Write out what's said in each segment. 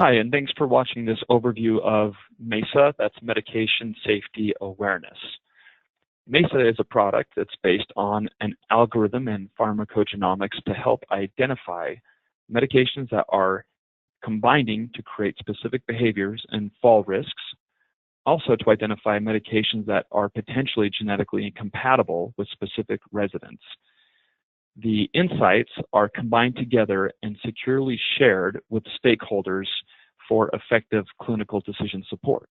Hi, and thanks for watching this overview of MeSA, that's Medication Safety Awareness. MeSA is a product that's based on an algorithm in pharmacogenomics to help identify medications that are combining to create specific behaviors and fall risks, also to identify medications that are potentially genetically incompatible with specific residents. The insights are combined together and securely shared with stakeholders for effective clinical decision support.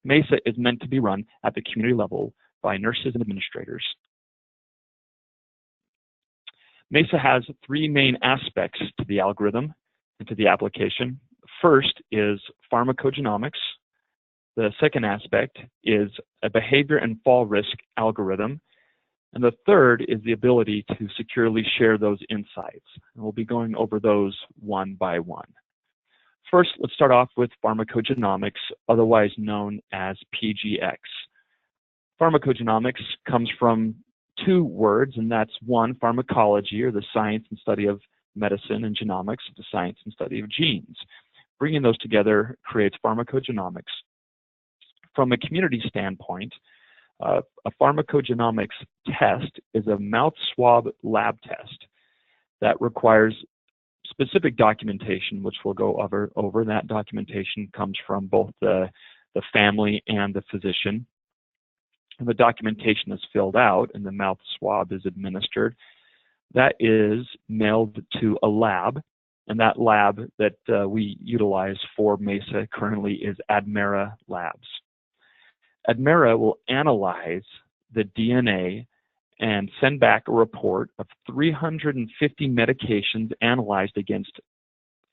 MeSA is meant to be run at the community level by nurses and administrators. MeSA has three main aspects to the algorithm and to the application. First is pharmacogenomics. The second aspect is a behavior and fall risk algorithm. And the third is the ability to securely share those insights. And we'll be going over those one by one. First, let's start off with pharmacogenomics, otherwise known as PGX. Pharmacogenomics comes from two words, and that's one, pharmacology, or the science and study of medicine, and genomics, the science and study of genes. Bringing those together creates pharmacogenomics. From a community standpoint, a pharmacogenomics test is a mouth swab lab test that requires specific documentation, which we'll go over. That documentation comes from both the family and the physician. And the documentation is filled out and the mouth swab is administered. That is mailed to a lab, and that lab that we utilize for MeSA currently is Admera Labs. Admera will analyze the DNA and send back a report of 350 medications analyzed against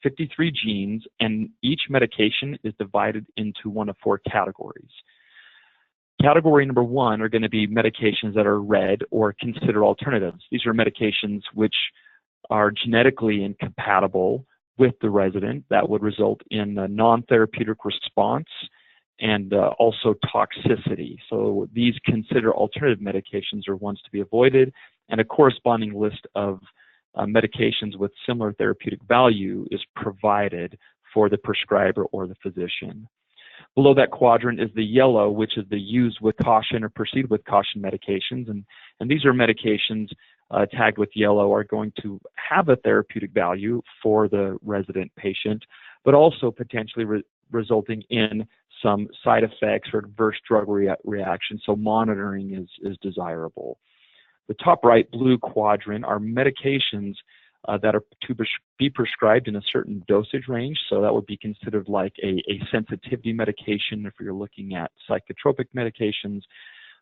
53 genes, and each medication is divided into one of four categories. Category number one are going to be medications that are red or considered alternatives. These are medications which are genetically incompatible with the resident. That would result in a non-therapeutic response and also toxicity. So these considered alternative medications are ones to be avoided, and a corresponding list of medications with similar therapeutic value is provided for the prescriber or the physician. Below that quadrant is the yellow, which is the use with caution or proceed with caution medications, and these are medications tagged with yellow are going to have a therapeutic value for the resident patient, but also potentially resulting in some side effects or adverse drug reactions, so monitoring is desirable. The top right blue quadrant are medications that are to be prescribed in a certain dosage range, so that would be considered like a sensitivity medication. If you're looking at psychotropic medications,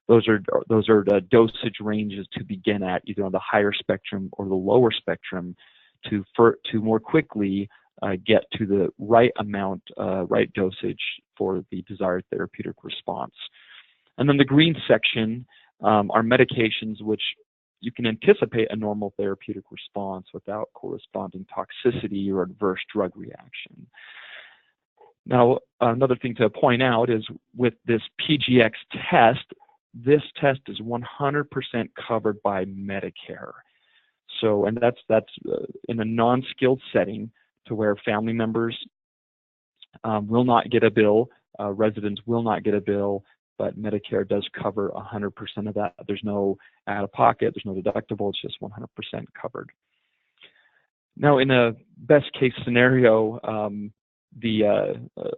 those are the dosage ranges to begin at, either on the higher spectrum or the lower spectrum, to more quickly get to the right amount, right dosage for the desired therapeutic response. And then the green section are medications which you can anticipate a normal therapeutic response without corresponding toxicity or adverse drug reaction. Now, another thing to point out is with this PGX test, this test is 100% covered by Medicare. So, and that's in a non-skilled setting, to where family members will not get a bill, residents will not get a bill, but Medicare does cover 100% of that. There's no out-of-pocket, there's no deductible, it's just 100% covered. Now, in a best-case scenario,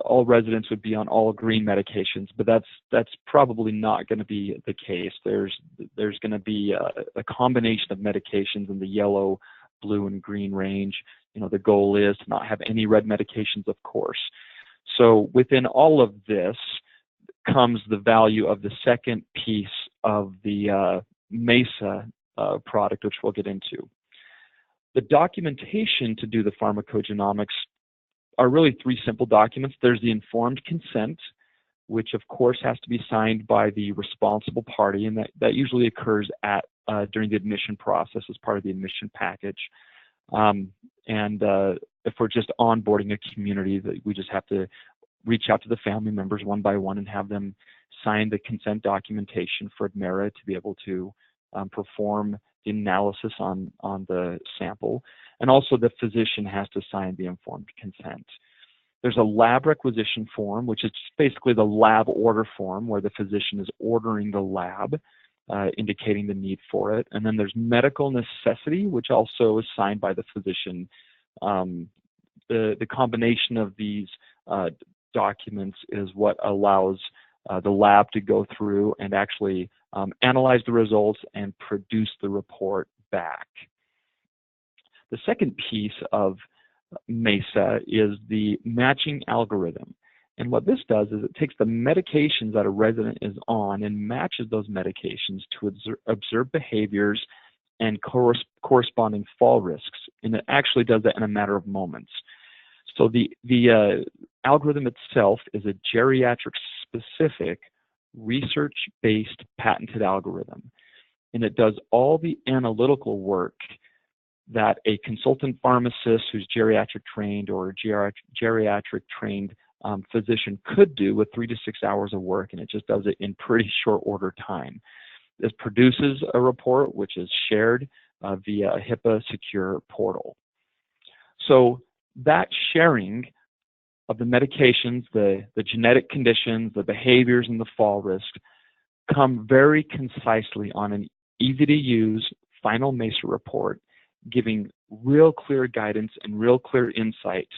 all residents would be on all green medications, but that's probably not going to be the case. There's going to be a combination of medications in the yellow, blue, and green range. You know, the goal is to not have any red medications, of course. So within all of this comes the value of the second piece of the MeSA product, which we'll get into. The documentation to do the pharmacogenomics are really three simple documents. There's the informed consent, which of course has to be signed by the responsible party, and that usually occurs during the admission process as part of the admission package. If we're just onboarding a community, we just have to reach out to the family members one by one and have them sign the consent documentation for Admera to be able to perform the analysis on the sample, and also the physician has to sign the informed consent. There's a lab requisition form, which is basically the lab order form where the physician is ordering the lab, indicating the need for it. And then there's medical necessity, which also is signed by the physician. The combination of these documents is what allows the lab to go through and actually analyze the results and produce the report back. The second piece of MeSA is the matching algorithm. And what this does is it takes the medications that a resident is on and matches those medications to observe behaviors and corresponding fall risks. And it actually does that in a matter of moments. So the algorithm itself is a geriatric-specific, research-based patented algorithm. And it does all the analytical work that a consultant pharmacist who's geriatric trained or a geriatric trained physician could do with 3 to 6 hours of work, and it just does it in pretty short order time. This produces a report which is shared via a HIPAA secure portal. So that sharing of the medications, the genetic conditions, the behaviors, and the fall risk come very concisely on an easy-to-use final MeSA report, giving real clear guidance and real clear insight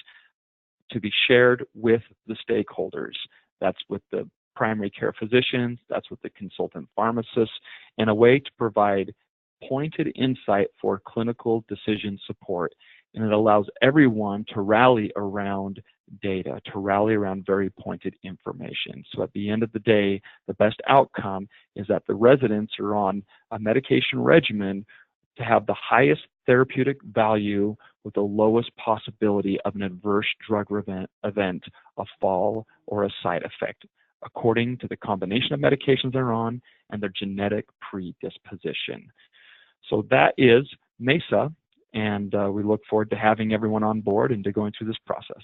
to be shared with the stakeholders. That's with the primary care physicians, that's with the consultant pharmacists, and a way to provide pointed insight for clinical decision support. And it allows everyone to rally around data, to rally around very pointed information. So at the end of the day, the best outcome is that the residents are on a medication regimen to have the highest therapeutic value with the lowest possibility of an adverse drug event, a fall, or a side effect, according to the combination of medications they're on and their genetic predisposition. So that is MeSA, and we look forward to having everyone on board and to going through this process.